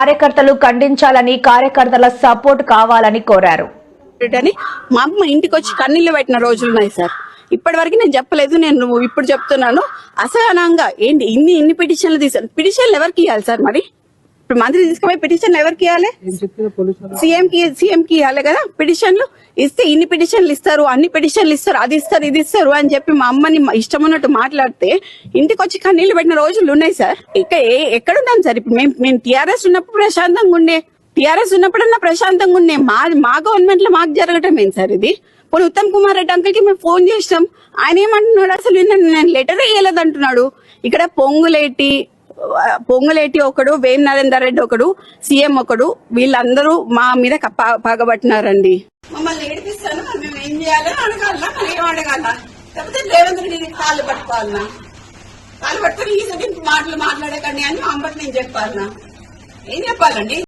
కార్యకర్తలు ఖండించాలని, కార్యకర్తల సపోర్ట్ కావాలని కోరారు. మా అమ్మ ఇంటికి వచ్చి కన్నీళ్లు పెట్టిన రోజులున్నాయి సార్. ఇప్పటి వరకు నేను చెప్పలేదు, నేను ఇప్పుడు చెప్తున్నాను. అసహనంగా ఏంటి ఇన్ని పిటిషన్లు తీసారు. పిటిషన్లు ఎవరికి ఇవ్వాలి సార్? మరి ఇప్పుడు మంత్రి తీసుకుపోయి పిటిషన్లు ఎవరికి ఇవ్వాలి? సీఎం కి ఇవ్వాలి కదా. పిటిషన్లు ఇస్తే ఇన్ని పిటిషన్లు ఇస్తారు, అన్ని పిటిషన్లు ఇస్తారు, అది ఇస్తారు, ఇది ఇస్తారు అని చెప్పి మా అమ్మని ఇష్టం ఉన్నట్టు మాట్లాడితే ఇంటికి వచ్చి కన్నీళ్లు పెట్టిన రోజులు ఉన్నాయి సార్. ఎక్కడున్నాం సార్? ఇప్పుడు మేము టీఆర్ఎస్ ఉన్నప్పుడు ప్రశాంతంగా ఉండే, టీఆర్ఎస్ ఉన్నప్పుడన్నా ప్రశాంతంగా ఉండే. మా గవర్నమెంట్ లో మాకు జరగటం ఏంటి సార్ ఇది? పోనీ ఉత్తమ్ కుమార్ రెడ్డి అంకుల్ కి మేము ఫోన్ చేసినాం, ఆయన ఏమంటున్నాడు? అసలు నేను లెటర్ వేయలేదు అంటున్నాడు. ఇక్కడ పొంగులేటి ఒకడు, వేం నరేందర్ రెడ్డి ఒకడు, సీఎం ఒకడు, వీళ్ళందరూ మా మీద పగబట్టినారండి. మమ్మల్ని ఏడిపిస్తాను, మేము ఏం చేయాలని అడగాలనా? మరి ఏం అడగాల? లేకపోతే రేవంత్ రెడ్డి కాళ్ళు పట్టుకోవాలనా? కాళ్ళు పట్టుకుని ఈ మాటలు మాట్లాడకండి అని మా అమ్మకి నేను చెప్పాలనా? ఏం చెప్పాలండి?